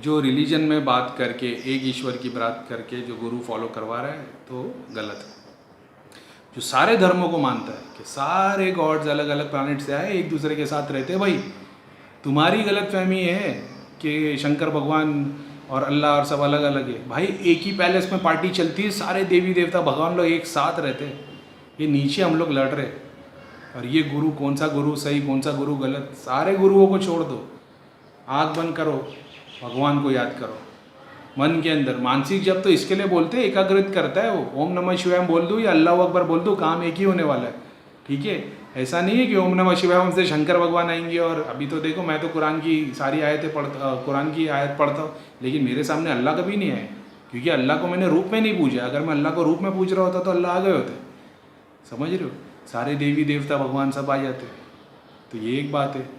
जो रिलीजन में बात करके, एक ईश्वर की बात करके जो गुरु फॉलो करवा रहा है तो गलत है। जो सारे धर्मों को मानता है कि सारे गॉड्स अलग अलग प्लैनेट से आए, एक दूसरे के साथ रहते हैं, भाई तुम्हारी गलतफहमी है कि शंकर भगवान और अल्लाह और सब अलग अलग है। भाई एक ही पैलेस में पार्टी चलती है, सारे देवी देवता भगवान लोग एक साथ रहते हैं, ये नीचे हम लोग लड़ रहे। और ये गुरु, कौन सा गुरु सही कौन सा गुरु गलत, सारे गुरुओं को छोड़ दो, आँख बंद करो, भगवान को याद करो मन के अंदर। मानसिक जप तो इसके लिए बोलते हैं, एकाग्रित करता है वो। ओम नमः शिवाय बोल दूँ या अल्लाह अकबर बोल दूँ, काम एक ही होने वाला है, ठीक है। ऐसा नहीं है कि ओम नमः शिवाय हमसे शंकर भगवान आएंगे। और अभी तो देखो, मैं तो कुरान की सारी आयतें पढ़ता, कुरान की आयत पढ़ता हूँ, लेकिन मेरे सामने अल्लाह कभी नहीं आए, क्योंकि अल्लाह को मैंने रूप में नहीं पूजा। अगर मैं अल्लाह को रूप में पूज रहा होता तो अल्लाह आ गए होते, समझ रहे हो। सारे देवी देवता भगवान सब आ जाते। तो ये एक बात है।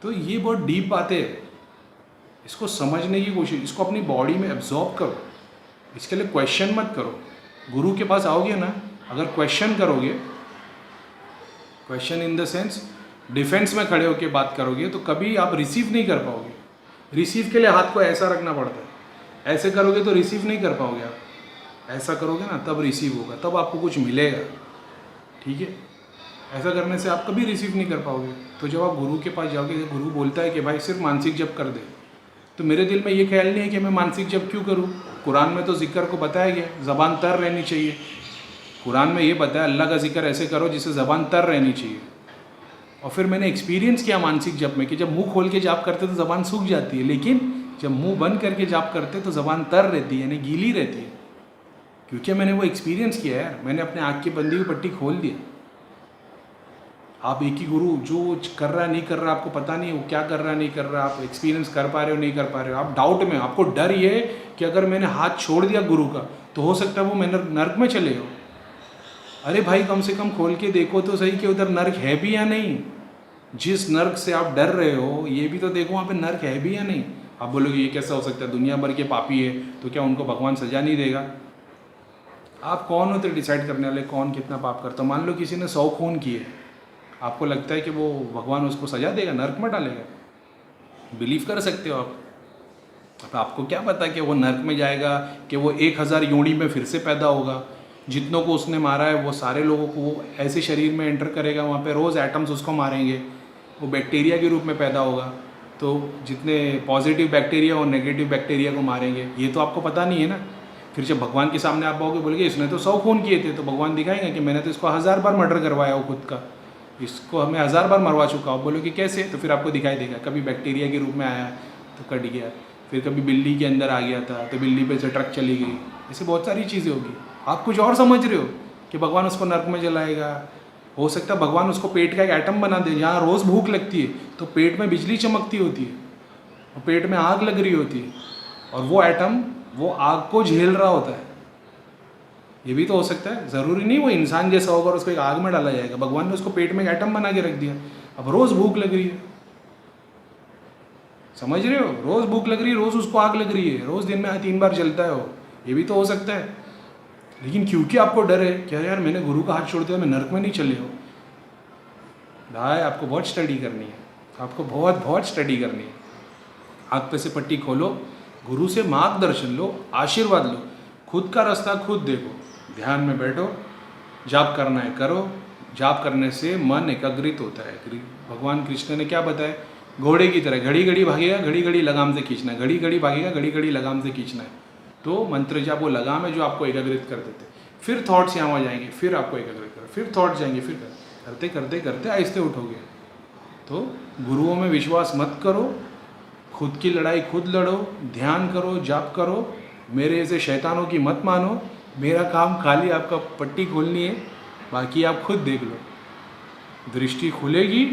तो ये बहुत डीप बातें है, इसको समझने की कोशिश, इसको अपनी बॉडी में एब्जॉर्ब करो। इसके लिए क्वेश्चन मत करो। गुरु के पास आओगे ना, अगर क्वेश्चन करोगे, question in the sense defence में खड़े होकर बात करोगे, तो कभी आप रिसीव नहीं कर पाओगे। रिसीव के लिए हाथ को ऐसा रखना पड़ता है, ऐसे करोगे तो रिसीव नहीं कर पाओगे आप। ऐसा करोगे ना तब रिसीव होगा, तब आपको कुछ मिलेगा, ठीक है। ऐसा करने से आप कभी रिसीव नहीं कर पाओगे। तो जब आप गुरु के पास जाओगे, गुरु बोलता है कि भाई सिर्फ मानसिक जप कर दे, तो मेरे दिल में ये ख्याल नहीं है कि मैं मानसिक जप क्यों करूँ। कुरान में तो जिक्र को बताया गया, ज़बान तर रहनी चाहिए। कुरान में ये बताया अल्लाह का जिक्र ऐसे करो जिससे ज़बान तर रहनी चाहिए। और फिर मैंने एक्सपीरियंस किया मानसिक जप में कि जब मुंह खोल के जाप करते तो ज़बान सूख जाती है, लेकिन जब मुंह बंद करके जाप करते तो ज़बान तर रहती है, यानी गीली रहती है। क्योंकि मैंने वो एक्सपीरियंस किया यार, मैंने अपने आँख की बंदी हुई पट्टी खोल दी। आप एक ही गुरु जो कर रहा है नहीं कर रहा आपको पता नहीं, वो क्या कर रहा है नहीं कर रहा, आप एक्सपीरियंस कर पा रहे हो नहीं कर पा रहे हो, आप डाउट में, आपको डर ये है कि अगर मैंने हाथ छोड़ दिया गुरु का तो हो सकता है वो मैं नर्क में चले हो। अरे भाई कम से कम खोल के देखो तो सही कि उधर नर्क है भी या नहीं। जिस नर्क से आप डर रहे हो ये भी तो देखो वहाँ पे नर्क है भी या नहीं। आप बोलोगे ये कैसा हो सकता है, दुनिया भर के पापी है तो क्या उनको भगवान सजा नहीं देगा। आप कौन होते डिसाइड करने वाले कौन कितना पाप करता। मान लो किसी ने 100 खून किए, आपको लगता है कि वो भगवान उसको सजा देगा, नर्क में डालेगा। बिलीव कर सकते हो आप। अब आपको क्या पता कि वो नर्क में जाएगा कि वो 1000 योनि में फिर से पैदा होगा। जितनों को उसने मारा है वो सारे लोगों को वो ऐसे शरीर में एंटर करेगा, वहाँ पे रोज़ एटम्स उसको मारेंगे, वो बैक्टीरिया के रूप में पैदा होगा। तो जितने पॉजिटिव बैक्टीरिया और नेगेटिव बैक्टीरिया को मारेंगे, ये तो आपको पता नहीं है ना। फिर जब भगवान के सामने आप आओगे बोलेंगे इसने तो 100 खून किए थे, तो भगवान दिखाएंगे कि मैंने तो इसको 1000 बार मर्डर करवाया हो खुद का, इसको हमें 1000 बार मरवा चुका हो। बोलोगे कैसे, तो फिर आपको दिखाई देगा कभी बैक्टीरिया के रूप में आया तो कट गया, फिर कभी बिल्ली के अंदर आ गया था तो बिल्ली पे से ट्रक चली गई। ऐसे बहुत सारी चीज़ें होगी। आप कुछ और समझ रहे हो कि भगवान उसको नर्क में जलाएगा, हो सकता है भगवान उसको पेट का एक एटम बना दे, जहाँ रोज़ भूख लगती है तो पेट में बिजली चमकती होती है और पेट में आग लग रही होती है और वो एटम वो आग को झेल रहा होता है। ये भी तो हो सकता है, ज़रूरी नहीं वो इंसान जैसा होगा और उसको एक आग में डाला जाएगा। भगवान ने उसको पेट में एक एटम बना के रख दिया, अब रोज़ भूख लग रही है, समझ रहे हो? रोज़ भूख लग रही है, रोज़ उसको आग लग रही है, रोज़ दिन में 3 बार जलता है वो, ये भी तो हो सकता है। लेकिन क्योंकि आपको डर है कि यार मैंने गुरु का हाथ छोड़ दिया, मैं नरक में नहीं चले हो, भाई आपको बहुत स्टडी करनी है, आपको बहुत बहुत स्टडी करनी है। आग पे से पट्टी खोलो, गुरु से मार्गदर्शन लो, आशीर्वाद लो, खुद का रास्ता खुद देखो, ध्यान में बैठो, जाप करना है करो। जाप करने से मन एकाग्रित होता है। भगवान कृष्ण ने क्या बताया? घोड़े की तरह घड़ी घड़ी भागेगा, घड़ी घड़ी लगाम से खींचना है, घड़ी घड़ी भागेगा, घड़ी घड़ी लगाम से खींचना है। तो मंत्र जाप वो लगाम है जो आपको एकाग्रित कर देते। फिर थॉट्स यहाँ जाएंगे, फिर आपको एकाग्रित करो, फिर थॉट्स जाएंगे, फिर करते करते करते आहिस्ते उठोगे। तो गुरुओं में विश्वास मत करो, खुद की लड़ाई खुद लड़ो, ध्यान करो, जाप करो, मेरे ऐसे शैतानों की मत मानो। मेरा काम खाली आपका पट्टी खोलनी है, बाकी आप खुद देख लो। दृष्टि खुलेगी,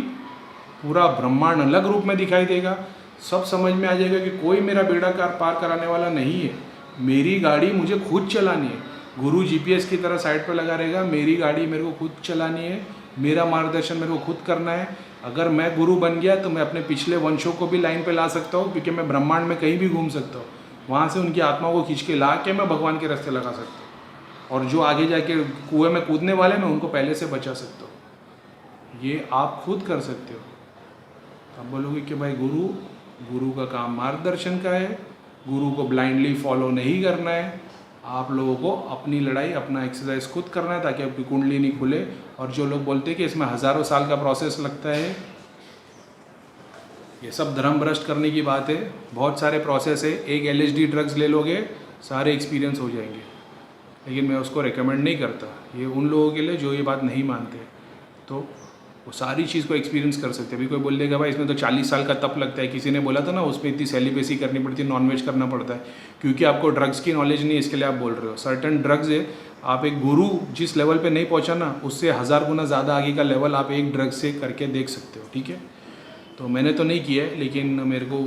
पूरा ब्रह्मांड अलग रूप में दिखाई देगा, सब समझ में आ जाएगा कि कोई मेरा बेड़ा पार कराने वाला नहीं है। मेरी गाड़ी मुझे खुद चलानी है। गुरु जीपीएस की तरह साइड पर लगा रहेगा, मेरी गाड़ी मेरे को खुद चलानी है, मेरा मार्गदर्शन मेरे को खुद करना है। अगर मैं गुरु बन गया तो मैं अपने पिछले वंशों को भी लाइन पे ला सकता हूँ, क्योंकि मैं ब्रह्मांड में कहीं भी घूम सकता हूँ, वहाँ से उनकी आत्माओं को खींच के ला के मैं भगवान के रास्ते लगा सकता हूँ। और जो आगे जाके कुएं में कूदने वाले मैं उनको पहले से बचा सकता हूँ। ये आप खुद कर सकते हो। आप बोलोगे कि भाई गुरु का काम मार्गदर्शन का है, गुरु को ब्लाइंडली फॉलो नहीं करना है। आप लोगों को अपनी लड़ाई, अपना एक्सरसाइज खुद करना है ताकि आपकी कुंडली नहीं खुले। और जो लोग बोलते हैं कि इसमें हज़ारों साल का प्रोसेस लगता है, ये सब धर्म भ्रष्ट करने की बात है। बहुत सारे प्रोसेस है, एक LSD ड्रग्स ले लोगे सारे एक्सपीरियंस हो जाएंगे, लेकिन मैं उसको रेकमेंड नहीं करता। ये उन लोगों के लिए जो ये बात नहीं मानते, तो वो सारी चीज़ को एक्सपीरियंस कर सकते हैं। अभी कोई बोल देगा भाई इसमें तो 40 साल का तप लगता है, किसी ने बोला था ना उसमें इतनी सेलिब्रेसी करनी पड़ती है, नॉनवेज करना पड़ता है, क्योंकि आपको ड्रग्स की नॉलेज नहीं है, इसके लिए आप बोल रहे हो। सर्टन ड्रग्स है, आप एक गुरु जिस लेवल पे नहीं पहुंचा ना, उससे 1000 गुना ज़्यादा आगे का लेवल आप एक ड्रग से करके देख सकते हो, ठीक है। तो मैंने तो नहीं किया है, लेकिन मेरे को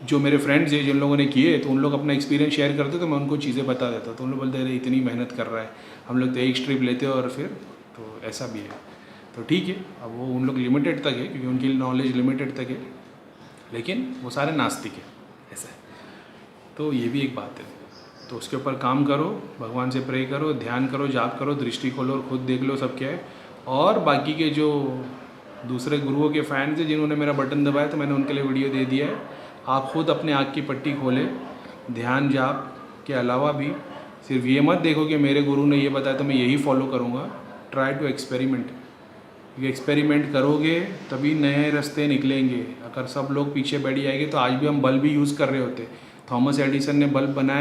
जो मेरे फ्रेंड्स हैं जिन लोगों ने किए, तो उन लोग अपना एक्सपीरियंस शेयर करते तो मैं उनको चीज़ें बता देता। तो उन लोग बोलते अरे इतनी मेहनत कर रहा है, हम लोग तो एक स्ट्रिप लेते हैं और फिर तो ऐसा भी है। तो ठीक है, अब वो उन लोग लिमिटेड तक है, क्योंकि उनकी नॉलेज लिमिटेड तक है, लेकिन वो सारे नास्तिक है, ऐसा है। तो ये भी एक बात है। तो उसके ऊपर काम करो, भगवान से प्रे करो, ध्यान करो, जाप करो, दृष्टि खोलो और खुद देख लो सब क्या है। और बाकी के जो दूसरे गुरुओं के फैंस हैं जिन्होंने मेरा बटन दबाया, तो मैंने उनके लिए वीडियो दे दिया है। आप खुद अपने आँख की पट्टी खोलें, ध्यान जाप के अलावा भी सिर्फ ये मत देखो कि मेरे गुरु ने ये बताया तो मैं यही फॉलो करूँगा। Try to experiment. ये एक्सपेरिमेंट करोगे तभी नए रास्ते निकलेंगे। अगर सब लोग पीछे बैठ जाएंगे तो आज भी हम बल्ब भी यूज़ कर रहे होते। थॉमस एडिसन ने बल्ब बनाया।